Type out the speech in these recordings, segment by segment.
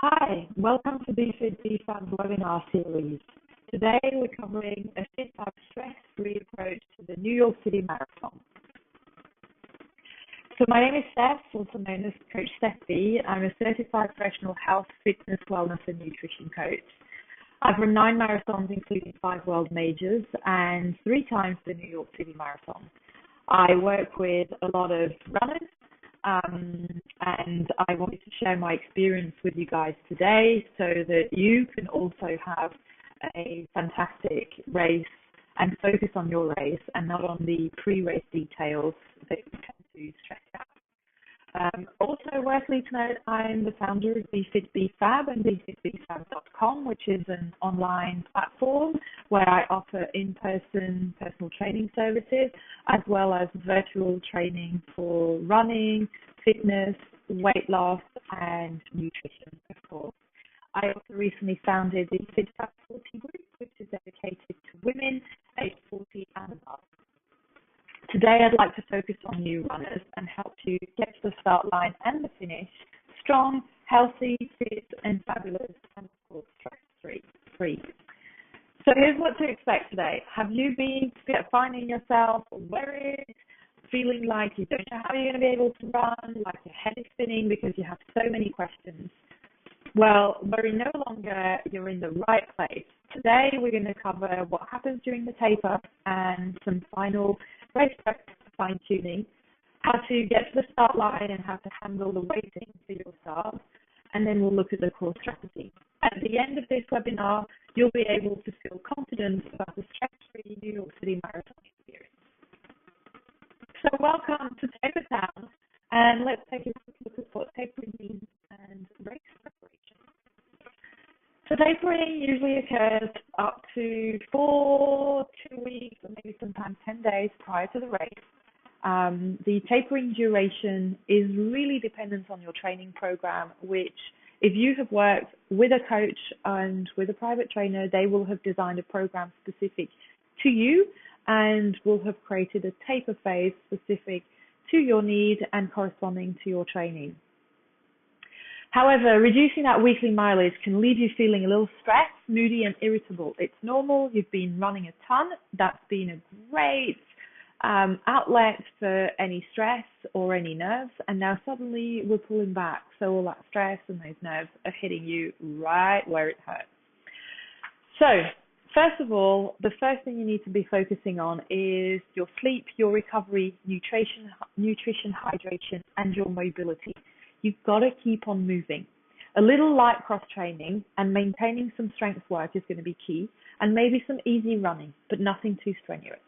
Hi, welcome to the Fitfab webinar series. Today we're covering a Fitfab stress-free approach to the New York City Marathon. So my name is Steph, also known as Coach Steffi. I'm a certified professional health, fitness, wellness and nutrition coach. I've run 9 marathons, including 5 world majors, and 3 times the New York City Marathon. I work with a lot of runners, and I wanted to share my experience with you guys today so that you can also have a fantastic race and focus on your race and not on the pre-race details that you tend to stress out. Also worthily to note, I'm the founder of the Fitfab and thefitfab.com, which is an online platform where I offer in-person personal training services as well as virtual training for running, fitness, weight loss, and nutrition, of course. I also recently founded the Fitfab 40 group, which is dedicated to women aged 40 and above. Today, I'd like to focus on new runners and help you get to the start line and the finish strong, healthy, fit, and fabulous, and of course, stress-free. So here's what to expect today. Have you been finding yourself worried, feeling like you don't know how you're going to be able to run, like your head is spinning because you have so many questions? Well, worry no longer, you're in the right place. Today, we're going to cover what happens during the taper and some final race prep fine-tuning, how to get to the start line and how to handle the waiting for your start, and then we'll look at the core strategy. At the end of this webinar, you'll be able to feel confident about the stress-free New York City Marathon experience. So welcome to Taper Town, and let's take a quick look at what tapering means and race preparation. So tapering usually occurs up to 2 weeks, or maybe sometimes 10 days prior to the race. The tapering duration is really dependent on your training program, which if you have worked with a coach and with a private trainer, they will have designed a program specific to you and will have created a taper phase specific to your need and corresponding to your training. However, reducing that weekly mileage can leave you feeling a little stressed, moody, and irritable. It's normal. You've been running a ton. That's been a great outlet for any stress or any nerves, and now suddenly we're pulling back. So all that stress and those nerves are hitting you right where it hurts. So first of all, the first thing you need to be focusing on is your sleep, your recovery, nutrition, hydration, and your mobility. You've got to keep on moving. A little light cross training and maintaining some strength work is going to be key, and maybe some easy running, but nothing too strenuous.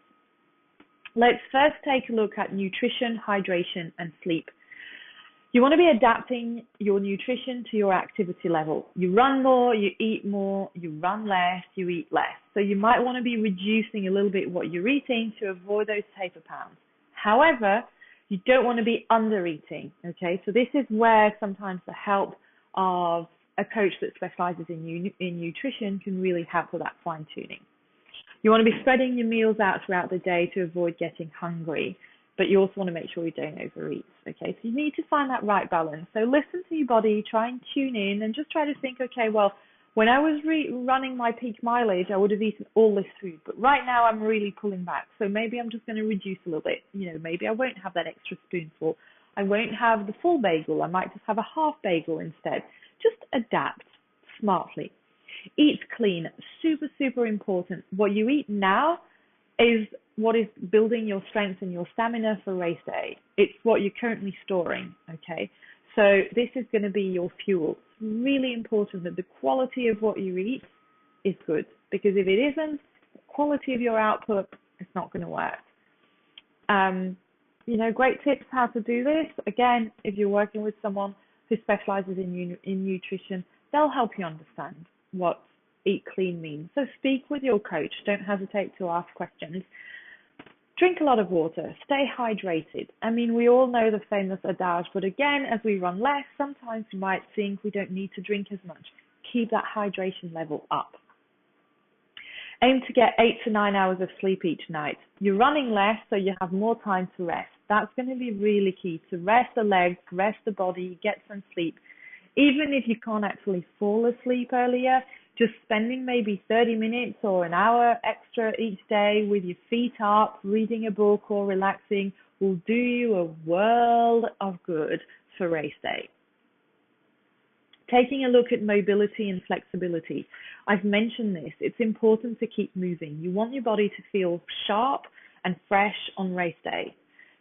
Let's first take a look at nutrition, hydration, and sleep. You want to be adapting your nutrition to your activity level. You run more, you eat more, you run less, you eat less. So you might want to be reducing a little bit what you're eating to avoid those taper pounds. However, you don't want to be under eating, okay? So this is where sometimes the help of a coach that specializes in nutrition can really help with that fine tuning. You want to be spreading your meals out throughout the day to avoid getting hungry, but you also want to make sure you don't overeat, okay? So you need to find that right balance. So listen to your body, try and tune in, and just try to think, okay, well, when I was running my peak mileage, I would have eaten all this food, but right now I'm really pulling back. So maybe I'm just going to reduce a little bit. You know, maybe I won't have that extra spoonful. I won't have the full bagel. I might just have a half bagel instead. Just adapt smartly. Eat clean. Super, super important. What you eat now is what is building your strength and your stamina for race day. It's what you're currently storing, okay? So this is going to be your fuel. It's really important that the quality of what you eat is good, because if it isn't, the quality of your output is not going to work. Great tips how to do this. Again, if you're working with someone who specializes in nutrition, they'll help you understand what eat clean means. So speak with your coach. Don't hesitate to ask questions. Drink a lot of water. Stay hydrated. I mean, we all know the famous adage, but again, as we run less, sometimes you might think we don't need to drink as much. Keep that hydration level up. Aim to get 8 to 9 hours of sleep each night. You're running less, so you have more time to rest. That's going to be really key, to rest the legs, rest the body, get some sleep. Even if you can't actually fall asleep earlier, just spending maybe 30 minutes or an hour extra each day with your feet up, reading a book or relaxing will do you a world of good for race day. Taking a look at mobility and flexibility. I've mentioned this. It's important to keep moving. You want your body to feel sharp and fresh on race day.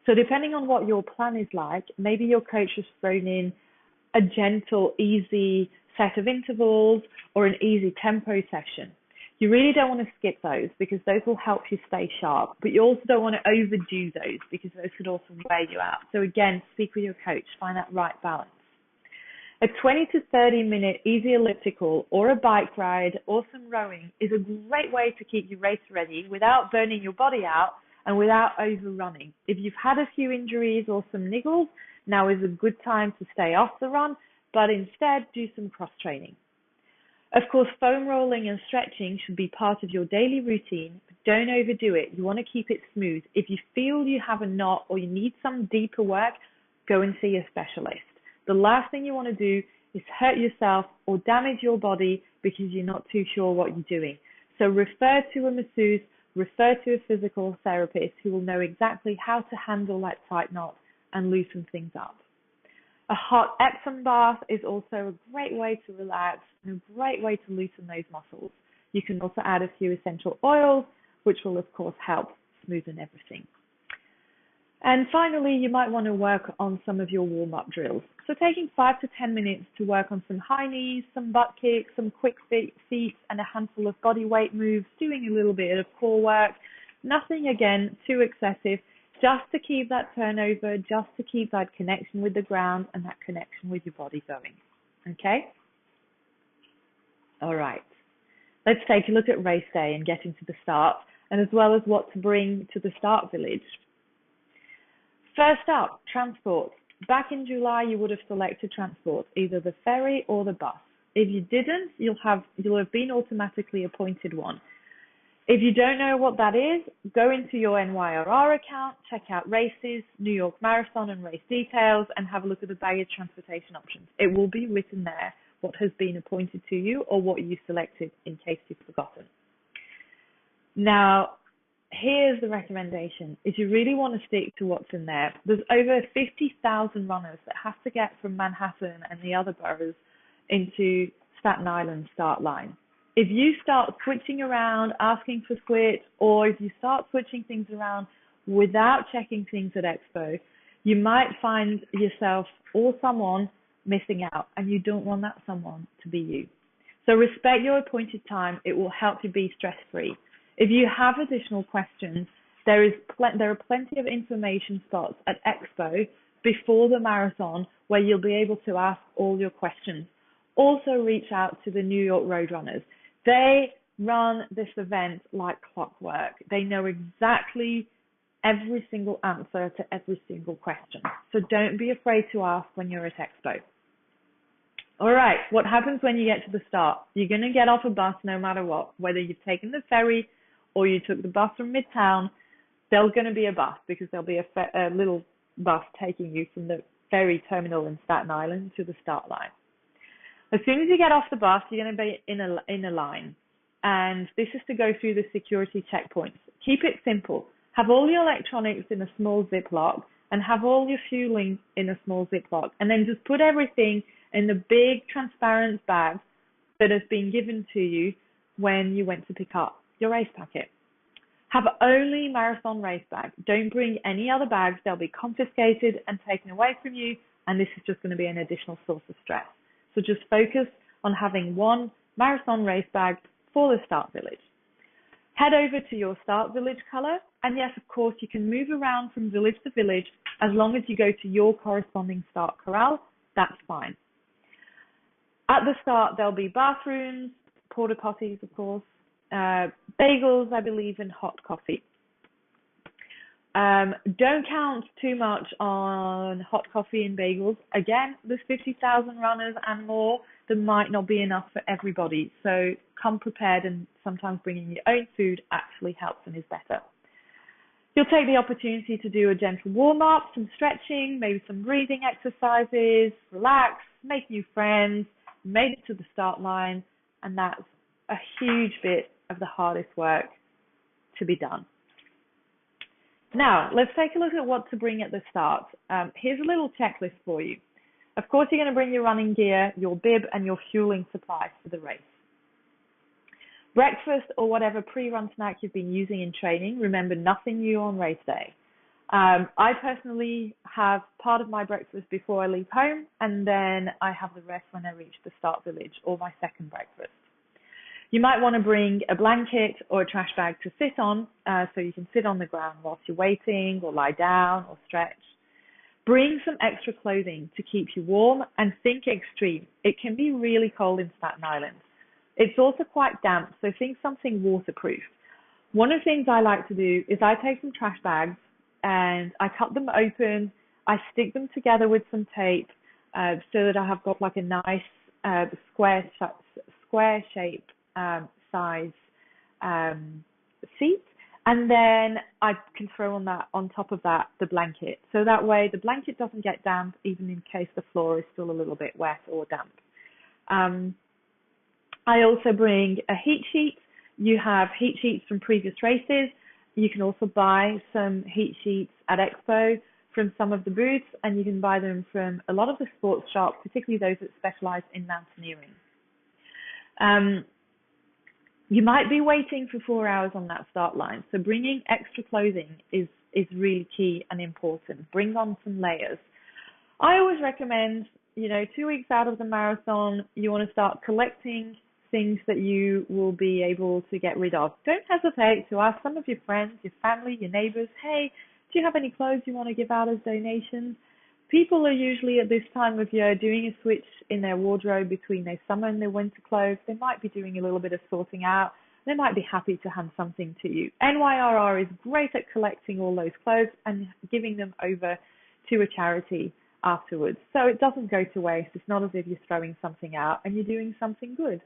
So depending on what your plan is like, maybe your coach has thrown in a gentle, easy set of intervals or an easy tempo session. You really don't want to skip those because those will help you stay sharp, but you also don't want to overdo those because those could also wear you out. So again, speak with your coach, find that right balance. A 20 to 30 minute easy elliptical or a bike ride or some rowing is a great way to keep you race ready without burning your body out and without overrunning. If you've had a few injuries or some niggles, now is a good time to stay off the run, but instead do some cross training. Of course, foam rolling and stretching should be part of your daily routine, but don't overdo it. You want to keep it smooth. If you feel you have a knot or you need some deeper work, go and see a specialist. The last thing you want to do is hurt yourself or damage your body because you're not too sure what you're doing. So refer to a masseuse, refer to a physical therapist who will know exactly how to handle that tight knot and loosen things up. A hot Epsom bath is also a great way to relax and a great way to loosen those muscles. You can also add a few essential oils, which will of course help smoothen everything. And finally, you might want to work on some of your warm-up drills. So taking 5 to 10 minutes to work on some high knees, some butt kicks, some quick feet, and a handful of body weight moves, doing a little bit of core work. Nothing, again, too excessive, just to keep that turnover, just to keep that connection with the ground and that connection with your body going. Okay? All right. Let's take a look at race day and getting to the start, and as well as what to bring to the start village. First up, transport. Back in July, you would have selected transport, either the ferry or the bus. If you didn't, you'll have been automatically appointed one. If you don't know what that is, go into your NYRR account, check out races, New York Marathon and race details, and have a look at the baggage transportation options. It will be written there what has been appointed to you or what you selected in case you've forgotten. Now, here's the recommendation. If you really want to stick to what's in there, there's over 50,000 runners that have to get from Manhattan and the other boroughs into Staten Island start line. If you start switching around, asking for splits, or if you start switching things around without checking things at Expo, you might find yourself or someone missing out, and you don't want that someone to be you. So respect your appointed time. It will help you be stress-free. If you have additional questions, there are plenty of information spots at Expo before the marathon where you'll be able to ask all your questions. Also reach out to the New York Roadrunners. They run this event like clockwork. They know exactly every single answer to every single question. So don't be afraid to ask when you're at Expo. All right, what happens when you get to the start? You're going to get off a bus no matter what, whether you've taken the ferry or you took the bus from Midtown. There's going to be a bus because there'll be a little bus taking you from the ferry terminal in Staten Island to the start line. As soon as you get off the bus, you're going to be in a line, and this is to go through the security checkpoints. Keep it simple. Have all your electronics in a small Ziploc and have all your fueling in a small Ziploc, and then just put everything in the big transparent bag that has been given to you when you went to pick up your race packet. Have only marathon race bags. Don't bring any other bags. They'll be confiscated and taken away from you, and this is just going to be an additional source of stress. So just focus on having one marathon race bag for the start village. Head over to your start village color, and yes, of course, you can move around from village to village as long as you go to your corresponding start corral. That's fine. At the start, there'll be bathrooms, porta potties, of course, bagels, I believe, and hot coffee. Don't count too much on hot coffee and bagels. Again, there's 50,000 runners and more. There might not be enough for everybody. So come prepared, and sometimes bringing your own food actually helps and is better. You'll take the opportunity to do a gentle warm-up, some stretching, maybe some breathing exercises, relax, make new friends, made it to the start line, and that's a huge bit of the hardest work to be done. Now, let's take a look at what to bring at the start. Here's a little checklist for you. Of course, you're going to bring your running gear, your bib, and your fueling supplies for the race. Breakfast or whatever pre-run snack you've been using in training, remember nothing new on race day. I personally have part of my breakfast before I leave home, and then I have the rest when I reach the start village, or my second breakfast. You might want to bring a blanket or a trash bag to sit on, so you can sit on the ground whilst you're waiting, or lie down, or stretch. Bring some extra clothing to keep you warm, and think extreme. It can be really cold in Staten Island. It's also quite damp, so think something waterproof. One of the things I like to do is I take some trash bags and I cut them open. I stick them together with some tape so that I have got like a nice square shape size seat. And then I can throw on top of that the blanket. So that way the blanket doesn't get damp even in case the floor is still a little bit wet or damp. I also bring a heat sheet. You have heat sheets from previous races. You can also buy some heat sheets at Expo from some of the booths, and you can buy them from a lot of the sports shops, particularly those that specialize in mountaineering. You might be waiting for 4 hours on that start line, so bringing extra clothing is really key and important. Bring on some layers. I always recommend, 2 weeks out of the marathon, you want to start collecting things that you will be able to get rid of. Don't hesitate to ask some of your friends, your family, your neighbors, hey, do you have any clothes you want to give out as donations? People are usually at this time of year doing a switch in their wardrobe between their summer and their winter clothes. They might be doing a little bit of sorting out. They might be happy to hand something to you. NYRR is great at collecting all those clothes and giving them over to a charity afterwards. So it doesn't go to waste. It's not as if you're throwing something out, and you're doing something good.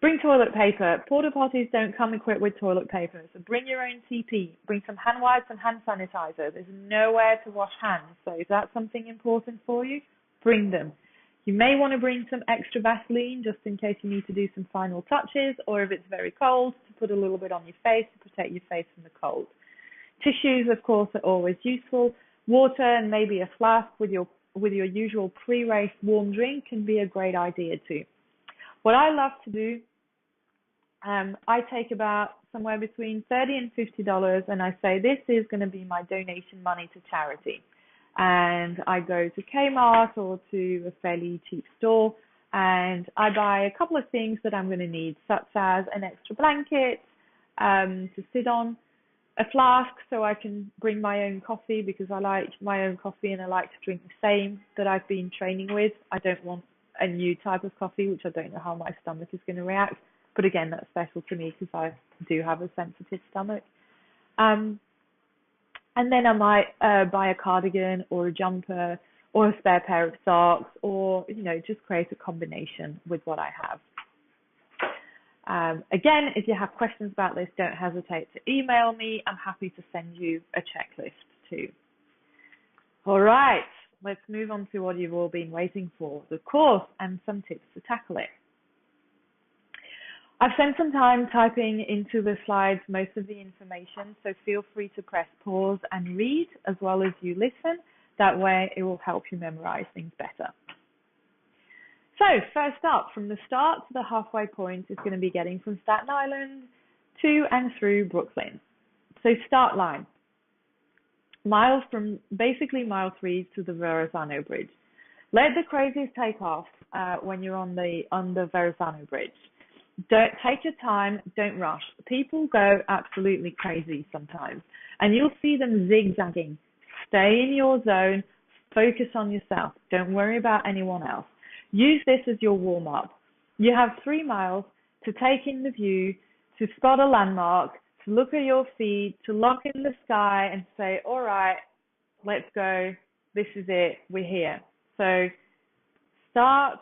Bring toilet paper. Porta potties don't come equipped with toilet paper, so bring your own TP. Bring some hand wipes and hand sanitizer. There's nowhere to wash hands, so if that's something important for you, bring them. You may want to bring some extra Vaseline just in case you need to do some final touches, or if it's very cold, to put a little bit on your face to protect your face from the cold. Tissues, of course, are always useful. Water and maybe a flask with your usual pre-race warm drink can be a great idea too. What I love to do, I take about somewhere between $30 and $50, and I say this is going to be my donation money to charity. And I go to Kmart or to a fairly cheap store, and I buy a couple of things that I'm going to need, such as an extra blanket to sit on, a flask so I can bring my own coffee because I like my own coffee and I like to drink the same that I've been training with. I don't want a new type of coffee, which I don't know how my stomach is going to react. But again, that's special to me because I do have a sensitive stomach. And then I might buy a cardigan or a jumper or a spare pair of socks, or, just create a combination with what I have. Again, if you have questions about this, don't hesitate to email me. I'm happy to send you a checklist too. All right, let's move on to what you've all been waiting for, the course and some tips to tackle it. I've spent some time typing into the slides most of the information, so feel free to press pause and read as well as you listen. That way it will help you memorize things better. So first up, from the start to the halfway point is going to be getting from Staten Island to and through Brooklyn. So start line, mile 3 to the Verrazano Bridge. Let the crazies take off when you're on the Verrazano Bridge. Don't take your time, don't rush. People go absolutely crazy sometimes, and you'll see them zigzagging. Stay in your zone, focus on yourself. Don't worry about anyone else. Use this as your warm-up. You have 3 miles to take in the view, to spot a landmark, to look at your feet, to look in the sky and say, all right, let's go. This is it. We're here. So start,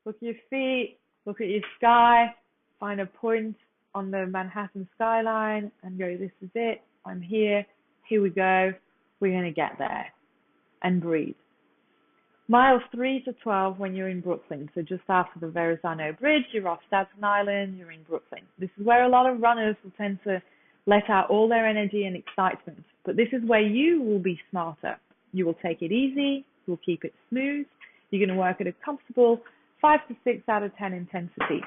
look at your feet, look at your sky, find a point on the Manhattan skyline and go, this is it. I'm here. Here we go. We're going to get there. And breathe. Miles 3 to 12 when you're in Brooklyn. So just after the Verrazano Bridge, you're off Staten Island, you're in Brooklyn. This is where a lot of runners will tend to let out all their energy and excitement. But this is where you will be smarter. You will take it easy, you'll keep it smooth, you're going to work at a comfortable 5 to 6 out of 10 intensity.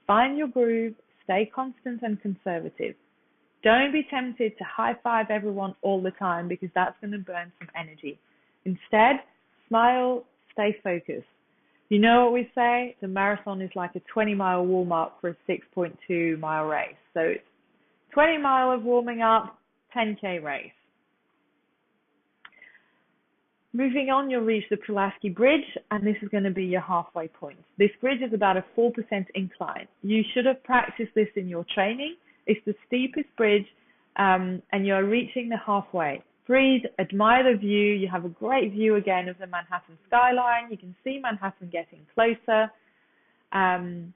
Find your groove, stay constant and conservative. Don't be tempted to high-five everyone all the time because that's going to burn some energy. Instead, smile, stay focused. You know what we say? The marathon is like a 20-mile warm-up for a 6.2-mile race. So it's 20 miles of warming up, 10K race. Moving on, you'll reach the Pulaski Bridge, and this is going to be your halfway point. This bridge is about a 4% incline. You should have practiced this in your training. It's the steepest bridge, and you're reaching the halfway. Breathe, admire the view. You have a great view again of the Manhattan skyline. You can see Manhattan getting closer. And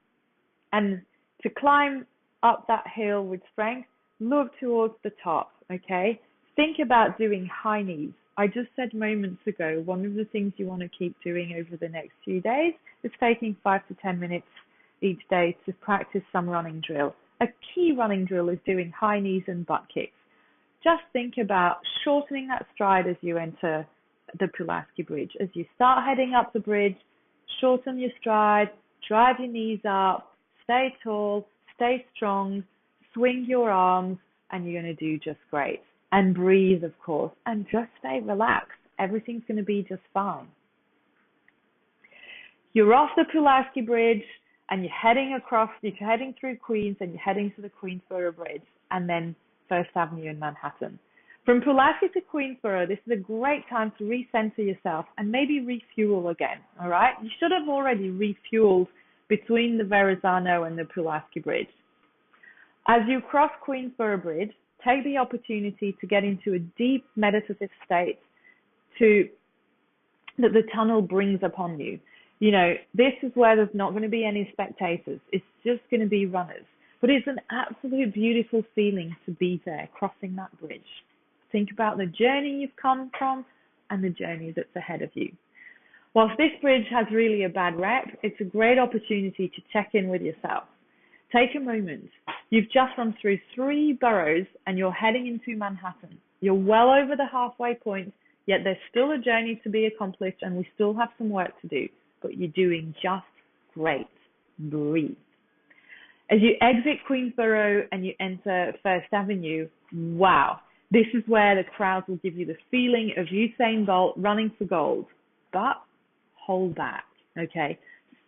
to climb up that hill with strength, look towards the top, okay? Think about doing high knees. I just said moments ago, one of the things you want to keep doing over the next few days is taking 5 to 10 minutes each day to practice some running drill. A key running drill is doing high knees and butt kicks. Just think about shortening that stride as you enter the Pulaski Bridge. As you start heading up the bridge, shorten your stride, drive your knees up, stay tall, stay strong, swing your arms, and you're going to do just great. And breathe, of course, and just stay relaxed. Everything's going to be just fine. You're off the Pulaski Bridge, and you're heading through Queens, and you're heading to the Queensboro Bridge, and then First Avenue in Manhattan. From Pulaski to Queensboro, this is a great time to recenter yourself and maybe refuel again, all right? You should have already refueled between the Verrazano and the Pulaski Bridge. As you cross Queensboro Bridge, take the opportunity to get into a deep meditative state that the tunnel brings upon you. You know, this is where there's not going to be any spectators. It's just going to be runners. But it's an absolute beautiful feeling to be there, crossing that bridge. Think about the journey you've come from and the journey that's ahead of you. Whilst this bridge has really a bad rep, it's a great opportunity to check in with yourself. Take a moment. You've just run through 3 boroughs and you're heading into Manhattan. You're well over the halfway point, yet there's still a journey to be accomplished and we still have some work to do, but you're doing just great. Breathe. As you exit Queensboro and you enter First Avenue, wow, this is where the crowds will give you the feeling of Usain Bolt running for gold. But hold back, okay?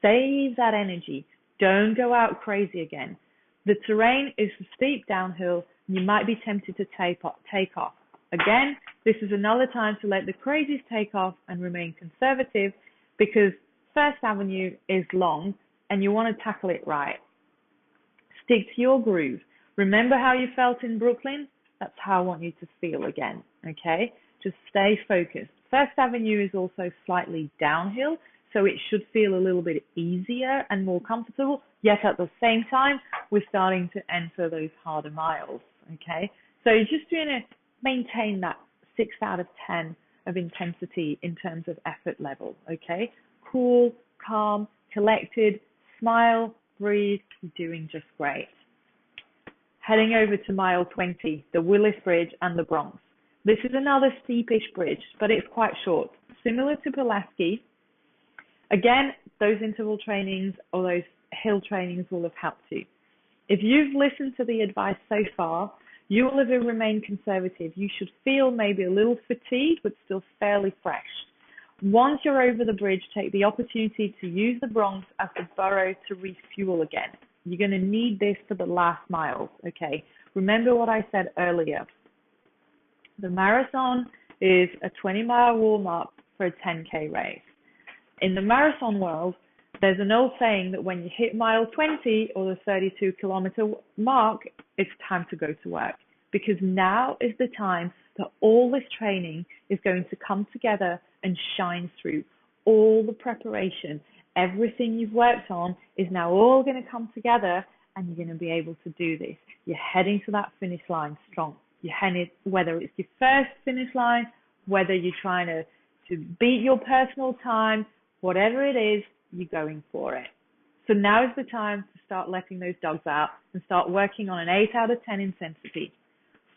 Save that energy. Don't go out crazy again. The terrain is steep downhill, and you might be tempted to take off. Again, this is another time to let the crazies take off and remain conservative because First Avenue is long and you want to tackle it right. Stick to your groove. Remember how you felt in Brooklyn? That's how I want you to feel again, okay? Just stay focused. First Avenue is also slightly downhill, so it should feel a little bit easier and more comfortable, yet at the same time, we're starting to enter those harder miles, okay? So you're just going to maintain that 6 out of 10 of intensity in terms of effort level, okay? Cool, calm, collected, smile, breathe, you're doing just great. Heading over to mile 20, the Willis Bridge and the Bronx. This is another steepish bridge, but it's quite short. Similar to Pulaski, again, those interval trainings or those hill trainings will have helped you. If you've listened to the advice so far, you will have remained conservative. You should feel maybe a little fatigued, but still fairly fresh. Once you're over the bridge, take the opportunity to use the Bronx as the borough to refuel again. You're going to need this for the last miles, okay? Remember what I said earlier. The marathon is a 20-mile warm-up for a 10K race. In the marathon world, there's an old saying that when you hit mile 20 or the 32-kilometer mark, it's time to go to work. Because now is the time that all this training is going to come together and shine through. All the preparation, everything you've worked on is now all going to come together and you're going to be able to do this. You're heading to that finish line strong. You're heading, whether it's your first finish line, whether you're trying to beat your personal time, Whatever it is, you're going for it. So now is the time to start letting those dogs out and start working on an 8 out of 10 intensity.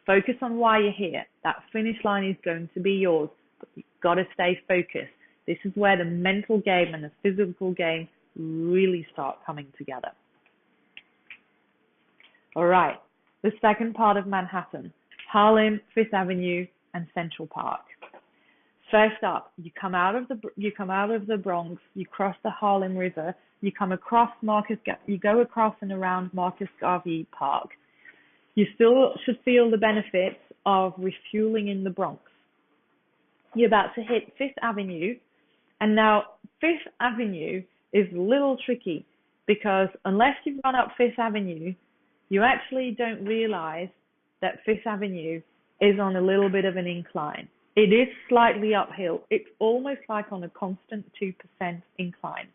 Focus on why you're here. That finish line is going to be yours, but you've got to stay focused. This is where the mental game and the physical game really start coming together. All right, the second part of Manhattan, Harlem, Fifth Avenue, and Central Park. First up, you come out of the Bronx, you cross the Harlem River, you come across you go across and around Marcus Garvey Park. You still should feel the benefits of refueling in the Bronx. You're about to hit Fifth Avenue, and now Fifth Avenue is a little tricky because unless you've run up Fifth Avenue, you actually don't realize that Fifth Avenue is on a little bit of an incline. It is slightly uphill. It's almost like on a constant 2% incline.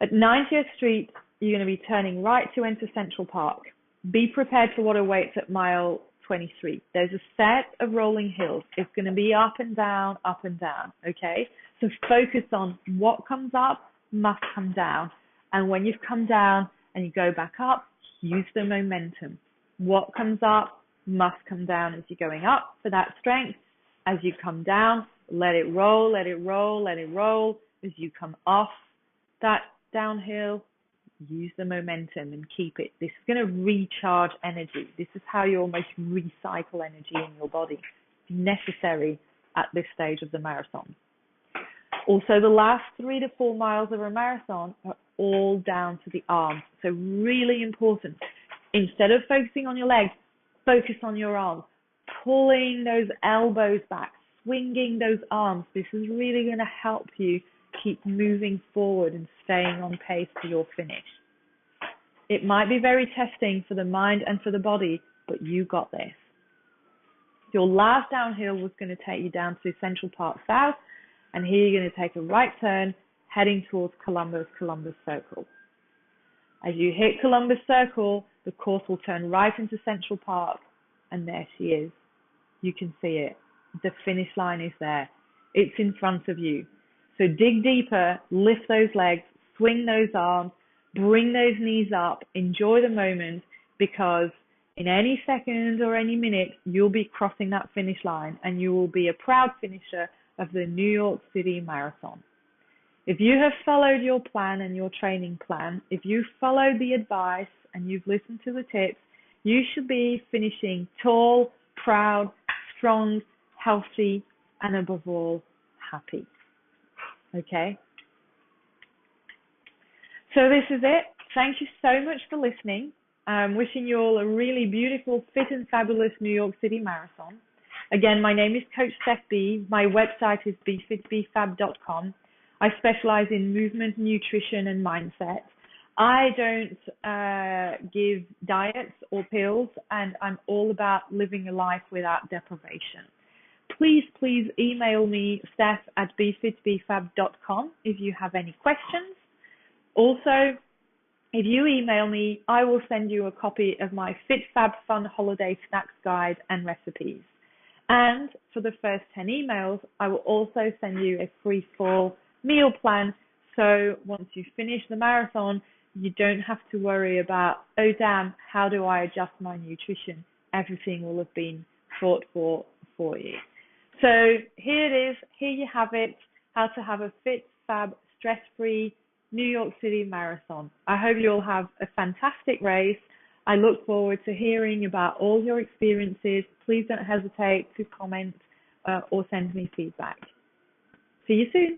At 90th Street, you're going to be turning right to enter Central Park. Be prepared for what awaits at mile 23. There's a set of rolling hills. It's going to be up and down, okay? So focus on what comes up must come down. And when you've come down and you go back up, use the momentum. What comes up must come down as you're going up for that strength. As you come down, let it roll, let it roll, let it roll. As you come off that downhill, use the momentum and keep it. This is going to recharge energy. This is how you almost recycle energy in your body. It's necessary at this stage of the marathon. Also, the last 3 to 4 miles of a marathon are all down to the arms. So really important. Instead of focusing on your legs, focus on your arms. Pulling those elbows back, swinging those arms. This is really going to help you keep moving forward and staying on pace to your finish. It might be very testing for the mind and for the body, but you got this. Your last downhill was going to take you down to Central Park South, and here you're going to take a right turn heading towards Columbus Circle. As you hit Columbus Circle, the course will turn right into Central Park, and there she is. You can see it. The finish line is there. It's in front of you. So dig deeper, lift those legs, swing those arms, bring those knees up, enjoy the moment, because in any second or any minute, you'll be crossing that finish line and you will be a proud finisher of the New York City Marathon. If you have followed your plan and your training plan, if you've followed the advice and you've listened to the tips, you should be finishing tall, proud, strong, healthy, and above all, happy. Okay? So this is it. Thank you so much for listening. I'm wishing you all a really beautiful, fit and fabulous New York City Marathon. Again, my name is Coach Steph B. My website is bfitbfab.com. I specialize in movement, nutrition, and mindset. I don't give diets or pills, and I'm all about living a life without deprivation. Please email me, steph@bfitbfab.com, if you have any questions. Also, if you email me, I will send you a copy of my Fitfab Fun Holiday Snacks Guide and recipes. And for the first 10 emails, I will also send you a free fall meal plan. So once you finish the marathon, you don't have to worry about, oh damn, how do I adjust my nutrition? Everything will have been thought for you. So here it is. Here you have it. How to have a fit, fab, stress-free New York City Marathon. I hope you'll have a fantastic race. I look forward to hearing about all your experiences. Please don't hesitate to comment or send me feedback. See you soon.